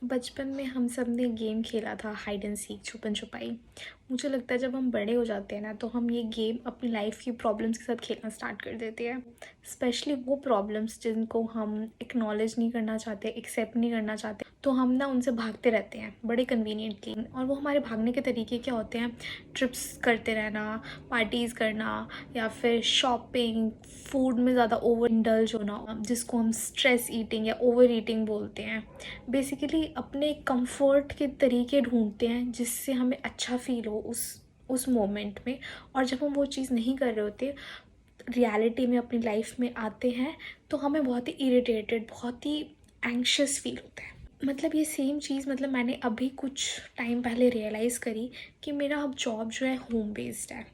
बचपन में हम सब ने गेम खेला था हाइड एंड सीक छुपन छुपाई। मुझे लगता है जब हम बड़े हो जाते हैं ना तो हम ये गेम अपनी लाइफ की प्रॉब्लम्स के साथ खेलना स्टार्ट कर देते हैं। स्पेशली वो प्रॉब्लम्स जिनको हम एक्नॉलेज नहीं करना चाहते, एक्सेप्ट नहीं करना चाहते, तो हम ना उनसे भागते रहते हैं बड़े कन्वीनियंटली। और वो हमारे भागने के तरीके क्या होते हैं? ट्रिप्स करते रहना, पार्टीज़ करना, या फिर शॉपिंग, फूड में ज़्यादा ओवर इंडल्ज होना जिसको हम स्ट्रेस ईटिंग या ओवर ईटिंग बोलते हैं। बेसिकली अपने कंफर्ट के तरीके ढूंढते हैं जिससे हमें अच्छा फील हो उस मोमेंट में। और जब हम वो चीज़ नहीं कर रहे होते, रियलिटी में अपनी लाइफ में आते हैं, तो हमें बहुत ही इरिटेटेड, बहुत ही एंग्शियस फील होता है। मतलब ये सेम चीज़ मैंने अभी कुछ टाइम पहले रियलाइज़ करी कि मेरा अब जॉब जो है होम बेस्ड है।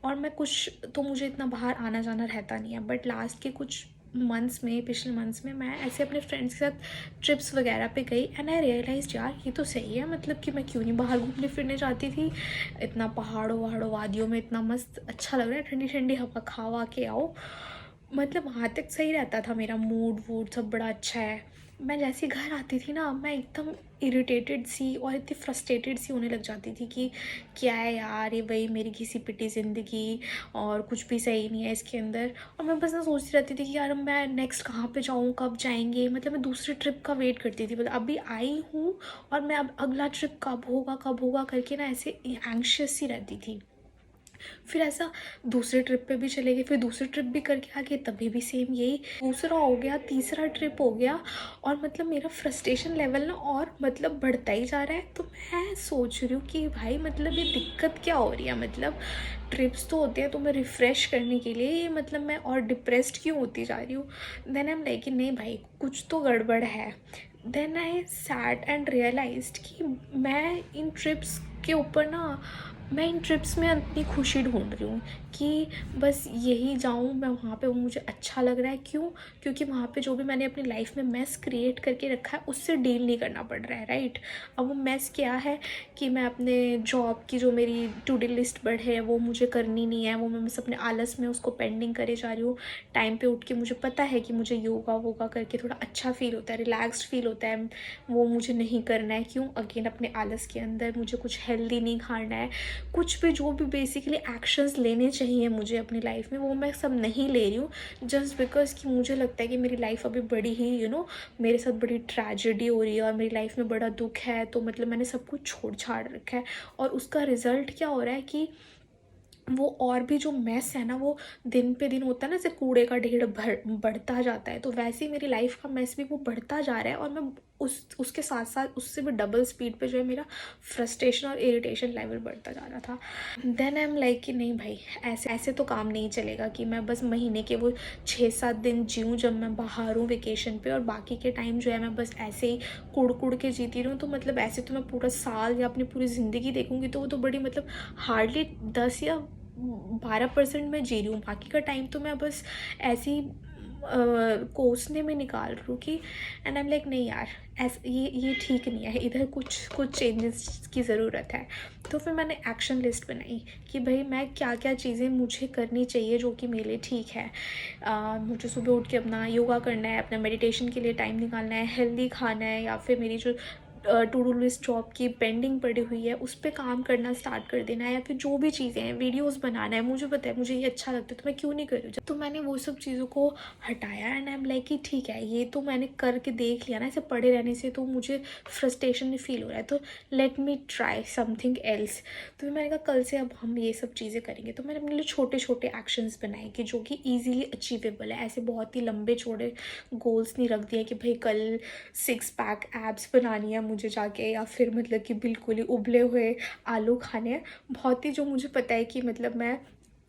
और मैं कुछ तो मुझे इतना बाहर आना जाना रहता नहीं है, बट लास्ट के कुछ मंथ्स में, पिछले मंथ्स में मैं ऐसे अपने फ्रेंड्स के साथ ट्रिप्स वगैरह पे गई एंड आई रियलाइज यार ये तो सही है। मतलब कि मैं क्यों नहीं बाहर घूमने फिरने जाती थी। इतना पहाड़ों वहाड़ों वादियों में इतना मस्त अच्छा लग रहा है, ठंडी ठंडी हवा खा के आओ। मतलब वहाँ तक सही रहता था, मेरा मूड वूड सब बड़ा अच्छा है। मैं जैसे घर आती थी ना, मैं एकदम इरिटेटेड सी और इतनी फ्रस्ट्रेटेड सी होने लग जाती थी कि क्या है यार, ये वही मेरी घिसी पिटी ज़िंदगी और कुछ भी सही नहीं है इसके अंदर। और मैं बस ना सोचती रहती थी कि यार मैं नेक्स्ट कहाँ पे जाऊँ, कब जाएंगे। मतलब मैं दूसरे ट्रिप का वेट करती थी, मतलब अभी आई हूँ और मैं अब अगला ट्रिप कब होगा करके ना ऐसे एंग्शियस सी रहती थी। फिर ऐसा दूसरे ट्रिप पे भी चले गए, फिर दूसरे ट्रिप भी करके आ गए, तभी भी सेम यही। दूसरा हो गया, तीसरा ट्रिप हो गया, और मतलब मेरा फ्रस्ट्रेशन लेवल ना और मतलब बढ़ता ही जा रहा है। तो मैं सोच रही हूँ कि भाई मतलब ये दिक्कत क्या हो रही है। मतलब ट्रिप्स तो होते हैं तुम्हें रिफ़्रेश करने के लिए, ये मतलब मैं और डिप्रेस्ड क्यों होती जा रही हूँ। देन आई एम लाइक कि नहीं भाई, कुछ तो गड़बड़ है। Then I sat and realised कि मैं इन ट्रिप्स के ऊपर ना, मैं इन ट्रिप्स में अपनी खुशी ढूंढ रही हूँ कि बस यही जाऊँ मैं वहाँ पे, वो मुझे अच्छा लग रहा है। क्यों? क्योंकि वहाँ पे जो भी मैंने अपनी लाइफ में मेस क्रिएट करके रखा है उससे डील नहीं करना पड़ रहा है, राइट। अब वो मेस क्या है कि मैं अपने जॉब की जो मेरी टू डू लिस्ट बढ़े है वो मुझे करनी नहीं है, वो मैं बस अपने आलस में उसको पेंडिंग करे जा रही हूँ। टाइम पे उठ के मुझे पता है कि मुझे योगा वोगा करके थोड़ा अच्छा फील होता है, रिलैक्स्ड फील होता है, वो मुझे नहीं करना है। क्यों? अगेन अपने आलस के अंदर मुझे कुछ हेल्दी नहीं खाना है। कुछ भी जो भी बेसिकली एक्शंस लेने चाहिए मुझे अपनी लाइफ में, वो मैं सब नहीं ले रही हूँ। जस्ट बिकॉज कि मुझे लगता है कि मेरी लाइफ अभी बड़ी ही मेरे साथ बड़ी ट्रेजेडी हो रही है और मेरी लाइफ में बड़ा दुख है, तो मतलब मैंने सब कुछ छोड़ छाड़ रखा है। और उसका रिजल्ट क्या हो रहा है कि वो और भी जो मेस है ना, वो दिन पे दिन होता है ना, जैसे कूड़े का ढेर बढ़ता जाता है, तो वैसे ही मेरी लाइफ का मेस भी वो बढ़ता जा रहा है। और मैं उसके साथ साथ उससे भी डबल स्पीड पे जो है मेरा फ्रस्ट्रेशन और इरिटेशन लेवल बढ़ता जा रहा था। देन आई एम लाइक कि नहीं भाई, ऐसे ऐसे तो काम नहीं चलेगा कि मैं बस महीने के वो 6-7 दिन जीऊँ जब मैं बाहर हूँ वेकेशन पे, और बाकी के टाइम जो है मैं बस ऐसे ही कुड़ के जीती रहूँ। तो मतलब ऐसे तो मैं पूरा साल या अपनी पूरी ज़िंदगी देखूँगी तो वो तो बड़ी मतलब हार्डली 10 या 12% में जी रही हूँ। बाकी का टाइम तो मैं बस ऐसे ही कोसने में निकाल रही हूँ कि, एंड आई एम लाइक नहीं यार, ऐसे ये ठीक नहीं है, इधर कुछ कुछ चेंजेस की ज़रूरत है। तो फिर मैंने एक्शन लिस्ट बनाई कि भाई मैं क्या क्या चीज़ें मुझे करनी चाहिए जो कि मेरे लिए ठीक है। मुझे सुबह उठ के अपना योगा करना है, अपना मेडिटेशन के लिए टाइम निकालना है, हेल्दी खाना है, या फिर मेरी जो टू डू लिस्ट जॉब की पेंडिंग पड़ी हुई है उस पर काम करना स्टार्ट कर देना है, या फिर जो भी चीज़ें हैं, वीडियोस बनाना है। मुझे पता है मुझे ये अच्छा लगता है, तो मैं क्यों नहीं कर रही हूँ। तो मैंने वो सब चीज़ों को हटाया एंड आई एम लाइक कि ठीक है, ये तो मैंने करके देख लिया ना, ऐसे पड़े रहने से तो मुझे फ्रस्ट्रेशन नहीं फील हो रहा है, तो let me try something else. तो मैंने कहा कल से अब हम ये सब चीज़ें करेंगे। तो मैंने अपने लिए छोटे छोटे एक्शंस बनाए कि जो कि ईजिली अचीवेबल है। ऐसे बहुत ही लंबे चौड़े गोल्स नहीं रख दिए कि भाई कल 6 पैक एब्स बनानी है मुझे जाके, या फिर मतलब कि बिल्कुल ही उबले हुए आलू खाने हैं। बहुत ही जो मुझे पता है कि मतलब मैं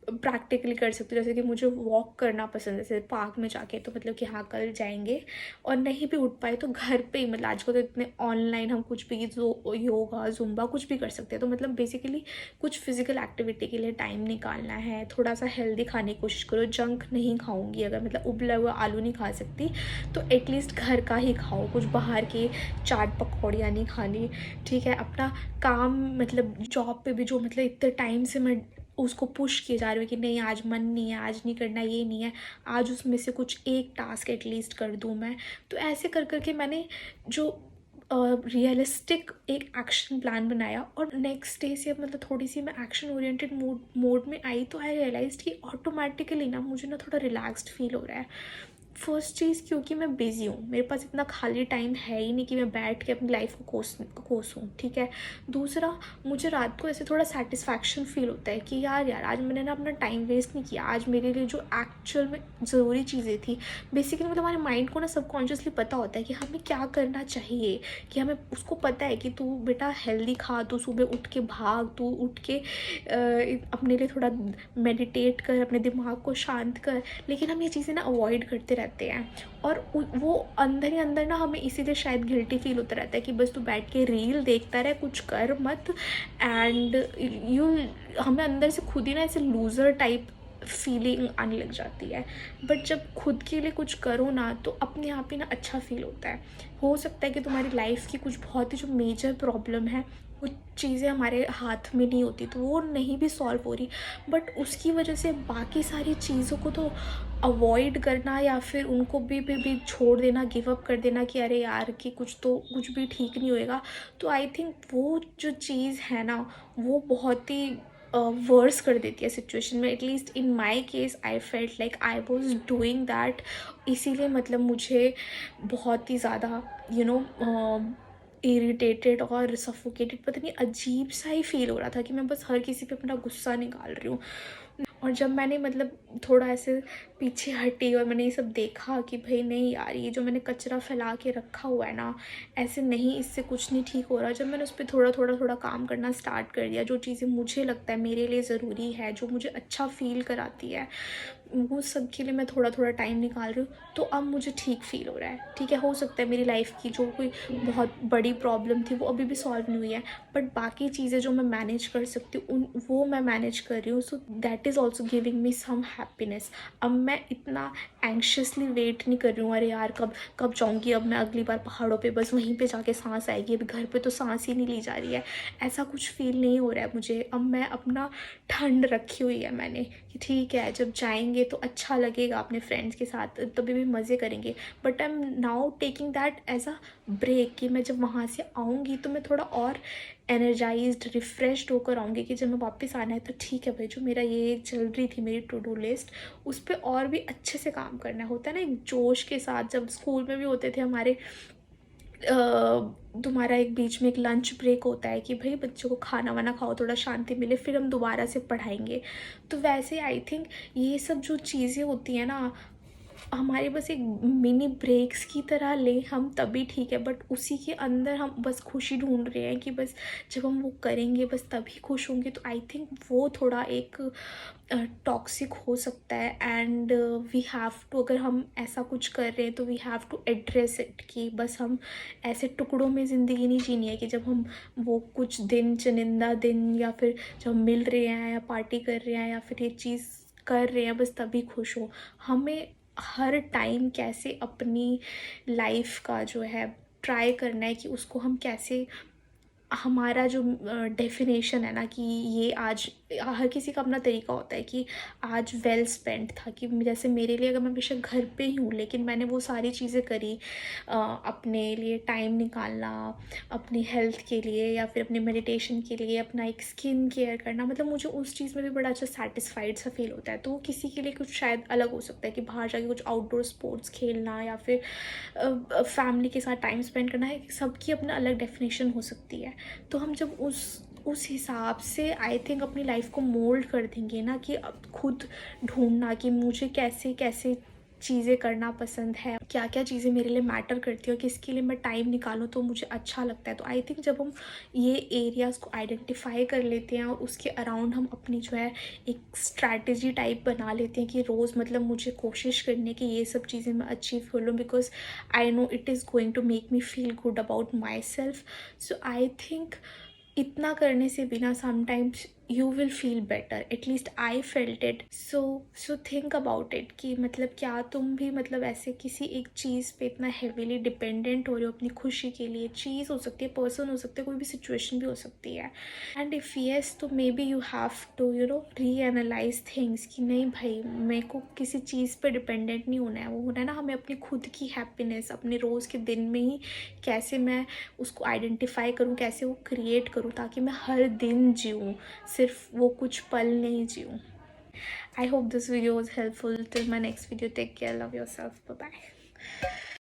प्रैक्टिकली कर सकती हूँ। जैसे कि मुझे वॉक करना पसंद है, जैसे पार्क में जाके, तो मतलब कि हाँ कल जाएंगे। और नहीं भी उठ पाए तो घर पे ही, मतलब आजकल तो इतने ऑनलाइन हम कुछ भी जो योगा जुम्बा कुछ भी कर सकते हैं। तो मतलब बेसिकली कुछ फिजिकल एक्टिविटी के लिए टाइम निकालना है। थोड़ा सा हेल्दी खाने की कोशिश करो, जंक नहीं खाऊंगी, अगर मतलब उबला हुआ आलू नहीं खा सकती तो एटलीस्ट घर का ही खाओ, कुछ बाहर की चाट पकौड़ियाँ नहीं खानी, ठीक है। अपना काम, मतलब जॉब पे भी जो मतलब इतने टाइम से मैं उसको पुश किए जा रही हूँ कि नहीं आज मन नहीं है, आज नहीं करना, ये नहीं है, आज उसमें से कुछ एक टास्क एटलीस्ट कर दूँ मैं। तो ऐसे कर करके मैंने जो रियलिस्टिक एक एक्शन प्लान बनाया और नेक्स्ट डे से मतलब थोड़ी सी मैं एक्शन ओरिएंटेड मोड में आई, तो आई रियलाइज कि ऑटोमेटिकली ना मुझे ना थोड़ा रिलैक्स्ड फील हो रहा है। फर्स्ट चीज़ क्योंकि मैं बिज़ी हूँ, मेरे पास इतना खाली टाइम है ही नहीं कि मैं बैठ के अपनी लाइफ को कोसूँ, ठीक है। दूसरा, मुझे रात को ऐसे थोड़ा सेटिस्फैक्शन फील होता है कि यार आज मैंने ना अपना टाइम वेस्ट नहीं किया, आज मेरे लिए जो एक्चुअल में ज़रूरी चीज़ें थी, बेसिकली मतलब हमारे माइंड को ना सबकॉन्शियसली पता होता है कि हमें क्या करना चाहिए, कि हमें उसको पता है कि तू बेटा हेल्दी खा, तू सुबह उठ के भाग, तू उठ के अपने लिए थोड़ा मेडिटेट कर, अपने दिमाग को शांत कर, लेकिन हम ये चीज़ें ना अवॉइड करते रहते हैं। और वो अंदर ही अंदर ना हमें इसीलिए शायद गिल्टी फील होता रहता है कि बस तू बैठ के रील देखता रहे, कुछ कर मत, एंड यू हमें अंदर से खुद ही ना ऐसे लूज़र टाइप फीलिंग आने लग जाती है। बट जब खुद के लिए कुछ करो ना, तो अपने आप ही ना अच्छा फील होता है। हो सकता है कि तुम्हारी लाइफ की कुछ बहुत ही जो मेजर प्रॉब्लम है, कुछ चीज़ें हमारे हाथ में नहीं होती, तो वो नहीं भी सॉल्व हो रही, बट उसकी वजह से बाकी सारी चीज़ों को तो अवॉइड करना या फिर उनको भी छोड़ देना, गिव अप कर देना कि अरे यार कि कुछ भी ठीक नहीं होएगा। तो आई थिंक वो जो चीज़ है ना, वो बहुत ही वर्स कर देती है सिचुएशन में। At least in my case I felt like I was doing that. इसीलिए मतलब मुझे बहुत ही ज़्यादा इरिटेटेड और सफोकेटेड, पता नहीं अजीब सा ही फील हो रहा था कि मैं बस हर किसी पे अपना गुस्सा निकाल रही हूँ। और जब मैंने मतलब थोड़ा ऐसे पीछे हटी और मैंने ये सब देखा कि भाई नहीं यार, ये जो मैंने कचरा फैला के रखा हुआ है ना, ऐसे नहीं, इससे कुछ नहीं ठीक हो रहा। जब मैंने उस पर थोड़ा काम करना स्टार्ट कर दिया, जो चीज़ें मुझे लगता है मेरे लिए ज़रूरी है, जो मुझे अच्छा फील कराती है, वो सब के लिए मैं थोड़ा टाइम निकाल रही हूँ, तो अब मुझे ठीक फील हो रहा है। ठीक है, हो सकता है मेरी लाइफ की जो कोई बहुत बड़ी प्रॉब्लम थी वो अभी भी सॉल्व नहीं हुई है, बट बाकी चीज़ें जो मैं मैनेज कर सकती हूँ वो मैं मैनेज कर रही हूँ। So that is also giving me some happiness. अब मैं इतना एंक्शसली वेट नहीं कर रही हूँ, अरे यार कब कब जाऊँगी अब मैं अगली बार पहाड़ों पे, बस वहीं पे जाके सांस आएगी, अभी घर पे तो सांस ही नहीं ली जा रही है। ऐसा कुछ फील नहीं हो रहा है मुझे। अब मैं अपना ठंड रखी हुई है मैंने कि ठीक है, जब जाएंगे तो अच्छा लगेगा अपने फ्रेंड्स के साथ, तभी भी मज़े करेंगे, but I am now taking that as a break, कि मैं जब वहाँ से आऊँगी तो मैं थोड़ा और एनर्जाइज्ड रिफ़्रेश्ड होकर आऊँगी, कि जब मैं वापस आना है तो ठीक है भाई, जो मेरा ये चल रही थी मेरी टू डू लिस्ट, उस पर और भी अच्छे से काम करना होता है ना, एक जोश के साथ। जब स्कूल में भी होते थे हमारे तुम्हारा एक बीच में एक लंच ब्रेक होता है कि भाई बच्चों को खाना वाना खाओ, थोड़ा शांति मिले, फिर हम दोबारा से पढ़ाएंगे। तो वैसे आई थिंक ये सब जो चीज़ें होती हैं ना, हमारे बस एक मिनी ब्रेक्स की तरह लें हम तभी ठीक है, बट उसी के अंदर हम बस खुशी ढूंढ रहे हैं कि बस जब हम वो करेंगे बस तभी खुश होंगे। तो आई थिंक वो थोड़ा एक टॉक्सिक हो सकता है, एंड वी हैव टू, अगर हम ऐसा कुछ कर रहे हैं तो we have to address it, कि बस हम ऐसे टुकड़ों में ज़िंदगी नहीं जीनी है कि जब हम वो कुछ दिन, चुनिंदा दिन, या फिर जब हम मिल रहे हैं या पार्टी कर रहे हैं या फिर ये चीज़ कर रहे हैं बस तभी खुश हो। हमें हर टाइम कैसे अपनी लाइफ का जो है ट्राई करना है कि उसको हम कैसे, हमारा जो डेफिनेशन है ना कि ये आज, हर किसी का अपना तरीका होता है कि आज वेल स्पेंट था, कि जैसे मेरे लिए अगर मैं बेशक घर पे ही हूँ लेकिन मैंने वो सारी चीज़ें करी, अपने लिए टाइम निकालना, अपनी हेल्थ के लिए या फिर अपने मेडिटेशन के लिए, अपना एक स्किन केयर करना, मतलब मुझे उस चीज़ में भी बड़ा अच्छा सेटिस्फाइड सा फील होता है। तो वो किसी के लिए कुछ शायद अलग हो सकता है कि बाहर जाके कुछ आउटडोर स्पोर्ट्स खेलना या फिर फैमिली के साथ टाइम स्पेंड करना है, सबकी अपना अलग डेफिनेशन हो सकती है। तो हम जब उस हिसाब से आई थिंक अपनी लाइफ को मोल्ड कर देंगे ना, कि अब खुद ढूंढना कि मुझे कैसे कैसे चीज़ें करना पसंद है, क्या क्या चीज़ें मेरे लिए मैटर करती है और किसके लिए मैं टाइम निकालूँ तो मुझे अच्छा लगता है। तो आई थिंक जब हम ये एरियाज़ को आइडेंटिफाई कर लेते हैं और उसके अराउंड हम अपनी जो है एक स्ट्रैटेजी टाइप बना लेते हैं कि रोज़ मतलब मुझे कोशिश करनी है कि ये सब चीज़ें मैं अचीव कर लूँ, because I know it is going to make me feel good about myself. So I think इतना करने से भी ना sometimes you will feel better, at least I felt it. So think about it कि मतलब क्या तुम भी मतलब ऐसे किसी एक चीज़ पे इतना हेविली डिपेंडेंट हो रहे हो अपनी खुशी के लिए? चीज़ हो सकती है, पर्सन हो सकते हैं, कोई भी सिचुएशन भी हो सकती है। एंड इफ़ येस, तो maybe you have to reanalyse things कि नहीं भाई, मेरे को किसी चीज़ पे डिपेंडेंट नहीं होना है। वो होना है ना हमें अपनी खुद की हैप्पीनेस अपने रोज़ के दिन में ही कैसे मैं उसको आइडेंटिफाई करूँ, कैसे वो क्रिएट करूँ, ताकि मैं हर दिन जीऊँ, सिर्फ वो कुछ पल नहीं जीऊँ। I hope this video was helpful. Till my next video, take care, love yourself, bye bye.